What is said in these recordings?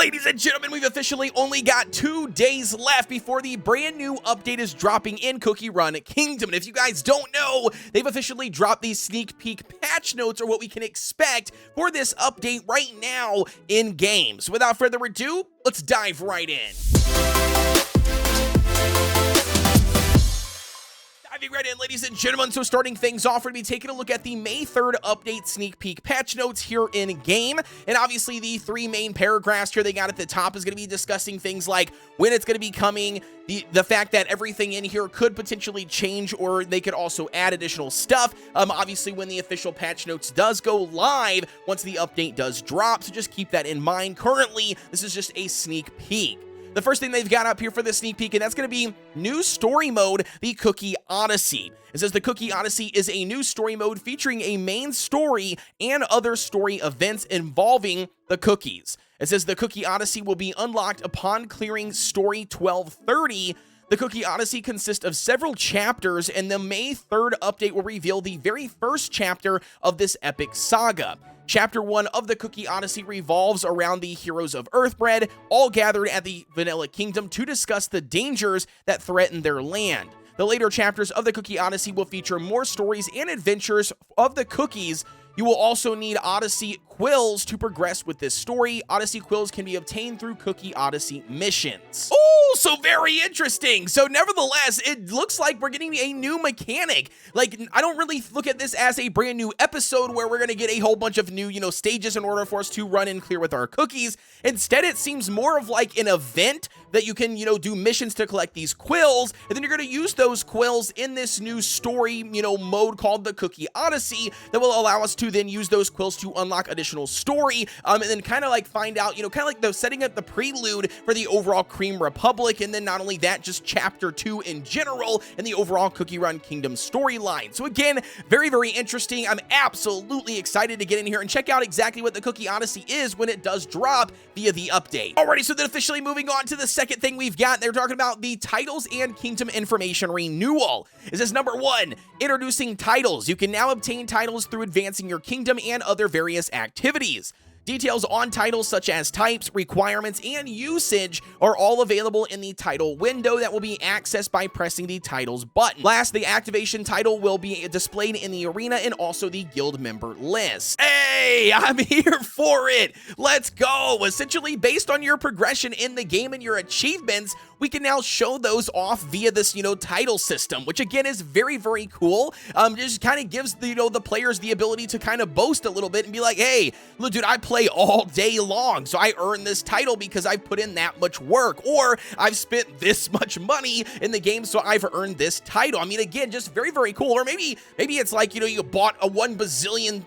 Ladies and gentlemen, we've officially only got 2 days left before the brand new update is dropping in Cookie Run Kingdom. And if you guys don't know, they've officially dropped these sneak peek patch notes or what we can expect for this update right now in game. So without further ado, let's dive right in. Diving right in, ladies and gentlemen, so starting things off, we're going to be taking a look at the May 3rd update sneak peek patch notes here in game. And obviously the 3 main paragraphs here they got at the top is going to be discussing things like when it's going to be coming, the fact that everything in here could potentially change, or they could also add additional stuff. Obviously when the official patch notes does go live, once the update does drop, so just keep that in mind. Currently, this is just a sneak peek. The first thing they've got up here for the sneak peek, and that's going to be new story mode, the Cookie Odyssey. It says the Cookie Odyssey is a new story mode featuring a main story and other story events involving the cookies. It says the Cookie Odyssey will be unlocked upon clearing story 1230. The Cookie Odyssey consists of several chapters, and the May 3rd update will reveal the very first chapter of this epic saga. Chapter 1 of the Cookie Odyssey revolves around the heroes of Earthbread, all gathered at the Vanilla Kingdom to discuss the dangers that threaten their land. The later chapters of the Cookie Odyssey will feature more stories and adventures of the cookies. You will also need Odyssey quills to progress with this story. Odyssey quills can be obtained through Cookie Odyssey missions. Oh, so very interesting. So nevertheless, it looks like we're getting a new mechanic. Like, I don't really look at this as a brand new episode where we're going to get a whole bunch of new, stages in order for us to run and clear with our cookies. Instead, it seems more of like an event that you can, do missions to collect these quills, and then you're going to use those quills in this new story, mode called the Cookie Odyssey that will allow us to then use those quills to unlock additional story, and then kind of like find out, kind of like the setting up the prelude for the overall Cream Republic, and then not only that, just chapter 2 in general and the overall Cookie Run Kingdom storyline. So again, very, very interesting. I'm absolutely excited to get in here and check out exactly what the Cookie Odyssey is when it does drop via the update. Alrighty, so then officially moving on to the second thing we've got, they're talking about the titles and kingdom information renewal. Is this number 1, introducing titles. You can now obtain titles through advancing your kingdom and other various activities. Details on titles such as types, requirements, and usage are all available in the title window that will be accessed by pressing the titles button. Last, the activation title will be displayed in the arena and also the guild member list. Hey, I'm here for it. Let's go. Essentially, based on your progression in the game and your achievements, we can now show those off via this, title system, which again is very, very cool. Just kind of gives the, the players the ability to kind of boast a little bit and be like, hey, look, dude, I play all day long, so I earned this title because I put in that much work, or I've spent this much money in the game, so I've earned this title. I mean, again, just very, very cool. Or maybe it's like, you bought a 1 bazillion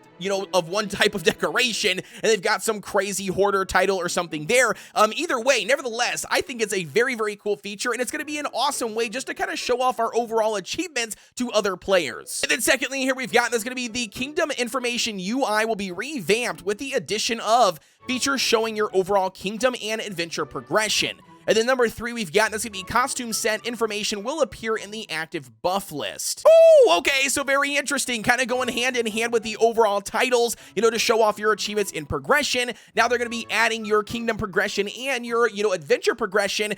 of one type of decoration, and they've got some crazy hoarder title or something there. Either way, nevertheless, I think it's a very, very cool feature, and it's going to be an awesome way just to kind of show off our overall achievements to other players. And then secondly, here we've got, there's going to be the Kingdom Information UI will be revamped with the addition of features showing your overall kingdom and adventure progression. And then number 3 we've got, that's going to be costume set information will appear in the active buff list. Oh, okay, so very interesting. Kind of going hand in hand with the overall titles, to show off your achievements in progression. Now they're going to be adding your kingdom progression and your, adventure progression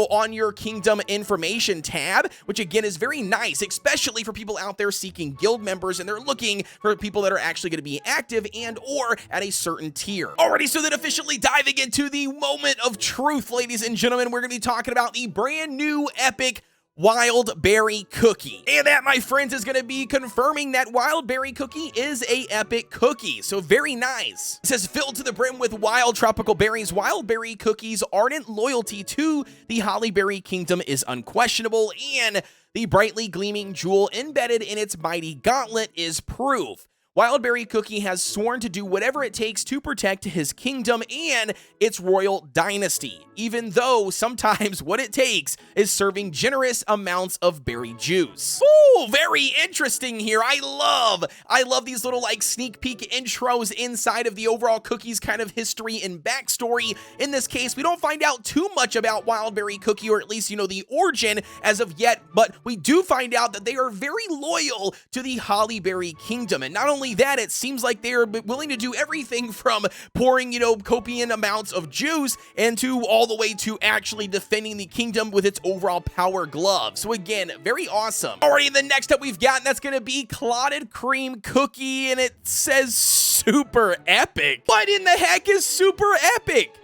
on your kingdom information tab, which again is very nice, especially for people out there seeking guild members and they're looking for people that are actually going to be active and or at a certain tier. Alrighty, so then officially diving into the moment of truth, ladies and gentlemen, we're going to be talking about the brand new epic Wild Berry Cookie. And that, my friends, is going to be confirming that Wild Berry Cookie is a epic cookie. So very nice. It says, filled to the brim with wild tropical berries, Wild Berry Cookie's ardent loyalty to the Hollyberry Kingdom is unquestionable, and the brightly gleaming jewel embedded in its mighty gauntlet is proof. Wild Berry Cookie has sworn to do whatever it takes to protect his kingdom and its royal dynasty, even though sometimes what it takes is serving generous amounts of berry juice. Ooh, very interesting here. I love these little like sneak peek intros inside of the overall Cookie's kind of history and backstory. In this case, we don't find out too much about Wild Berry Cookie, or at least, the origin as of yet, but we do find out that they are very loyal to the Hollyberry Kingdom. And not only only that, it seems like they're willing to do everything from pouring, copious amounts of juice into all the way to actually defending the kingdom with its overall power glove. So again, very awesome. Alrighty, the next up we've got, that's going to be Clotted Cream Cookie, and it says super epic. What in the heck is super epic?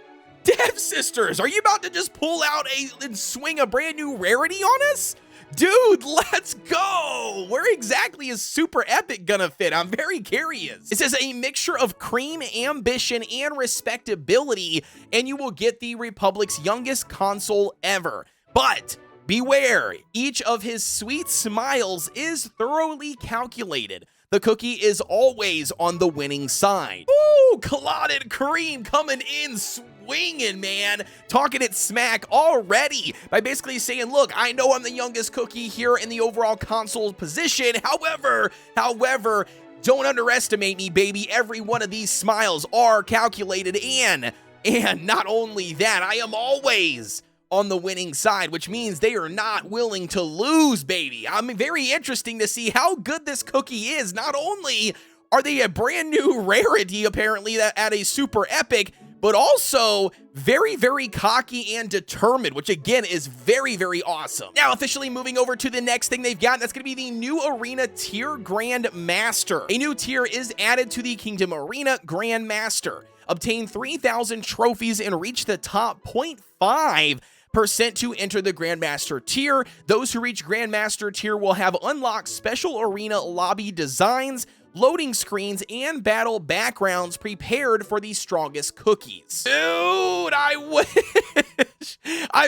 Dev Sisters, are you about to just pull out and swing a brand new rarity on us? Dude, let's go! Where exactly is super epic gonna fit? I'm very curious. It says a mixture of cream, ambition, and respectability, and you will get the Republic's youngest console ever. But beware, each of his sweet smiles is thoroughly calculated. The cookie is always on the winning side. Ooh, Clotted Cream coming in swinging, man. Talking it smack already by basically saying, look, I know I'm the youngest cookie here in the overall console position. However, don't underestimate me, baby. Every one of these smiles are calculated, and not only that, I am always on the winning side, which means they are not willing to lose, baby. I'm very interesting to see how good this cookie is. Not only are they a brand new rarity, apparently, that at a super epic, but also very, very cocky and determined, which again is very, very awesome. Now, officially moving over to the next thing they've got, that's going to be the new Arena Tier Grand Master. A new tier is added to the Kingdom Arena Grand Master. Obtain 3,000 trophies and reach the top 0.5% to enter the Grandmaster tier. Those who reach Grandmaster tier will have unlocked special arena lobby designs, loading screens, and battle backgrounds prepared for the strongest cookies. Dude, I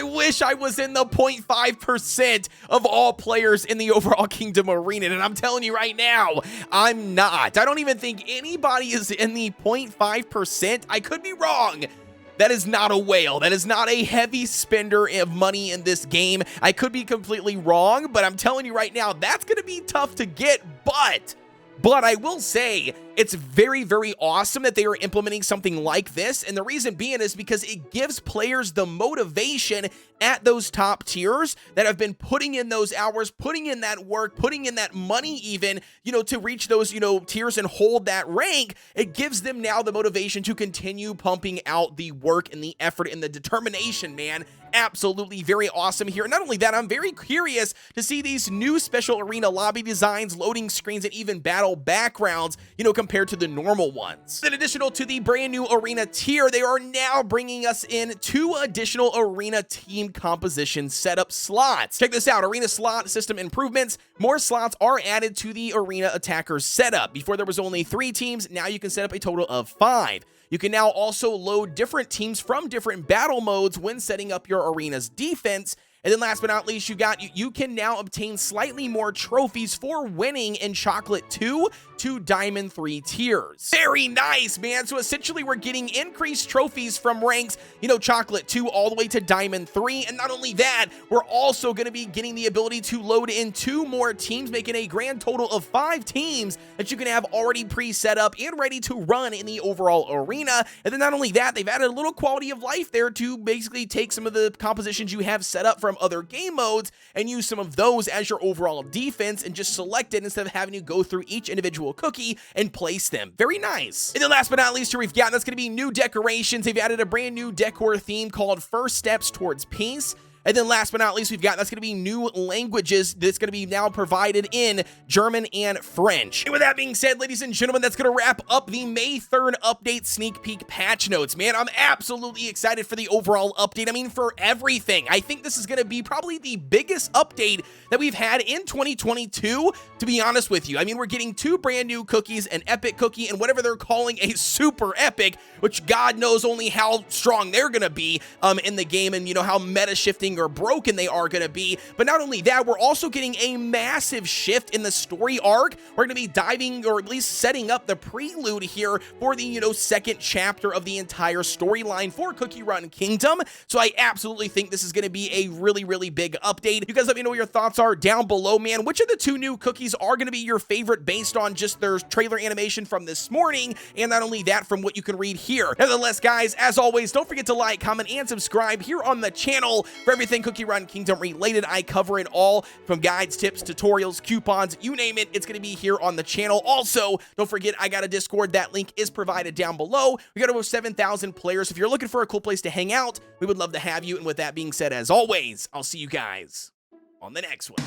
wish I was in the 0.5% of all players in the overall Kingdom Arena, and I'm telling you right now, I'm not. I don't even think anybody is in the 0.5%. I could be wrong. That is not a whale. That is not a heavy spender of money in this game. I could be completely wrong, but I'm telling you right now, that's going to be tough to get, but I will say it's very, very awesome that they are implementing something like this. And the reason being is because it gives players the motivation at those top tiers that have been putting in those hours, putting in that work, putting in that money even, to reach those, tiers and hold that rank. It gives them now the motivation to continue pumping out the work and the effort and the determination, man. Absolutely very awesome here. Not only that, I'm very curious to see these new special arena lobby designs, loading screens, and even battle backgrounds, compared to the normal ones. In addition to the brand new arena tier, they are now bringing us in 2 additional arena team composition setup slots. Check this out, arena slot system improvements. More slots are added to the arena attackers setup. Before there was only 3 teams, now you can set up a total of 5. You can now also load different teams from different battle modes when setting up your arena's defense. And then last but not least, you can now obtain slightly more trophies for winning in Chocolate 2 to Diamond 3 tiers. Very nice, man. So essentially we're getting increased trophies from ranks, Chocolate 2 all the way to Diamond 3. And not only that, we're also going to be getting the ability to load in 2 more teams, making a grand total of 5 teams that you can have already pre-set up and ready to run in the overall arena. And then not only that, they've added a little quality of life there to basically take some of the compositions you have set up from other game modes and use some of those as your overall defense and just select it instead of having to go through each individual cookie and place them. Very nice. And then last but not least, here we've got, that's going to be new decorations. They've added a brand new decor theme called First Steps Towards Peace. And then last but not least, we've got, that's going to be new languages that's going to be now provided in German and French. And with that being said, ladies and gentlemen, that's going to wrap up the May 3rd update sneak peek patch notes. Man, I'm absolutely excited for the overall update. I mean, for everything. I think this is going to be probably the biggest update that we've had in 2022, to be honest with you. I mean, we're getting 2 brand new cookies, an epic cookie, and whatever they're calling a super epic, which God knows only how strong they're going to be in the game, and how meta shifting or broken they are going to be. But not only that, we're also getting a massive shift in the story arc. We're going to be diving, or at least setting up the prelude here for the, second chapter of the entire storyline for Cookie Run Kingdom. So I absolutely think this is going to be a really, really big update. You guys let me know what your thoughts are down below, man. Which of the 2 new cookies are going to be your favorite based on just their trailer animation from this morning, and not only that, from what you can read here. Nevertheless, guys, as always, don't forget to like, comment, and subscribe here on the channel for everything everything Cookie Run Kingdom related. I cover it all, from guides, tips, tutorials, coupons, you name it, it's going to be here on the channel. Also, don't forget, I got a Discord. That link is provided down below. We got over 7,000 players. If you're looking for a cool place to hang out, we would love to have you. And with that being said, as always, I'll see you guys on the next one.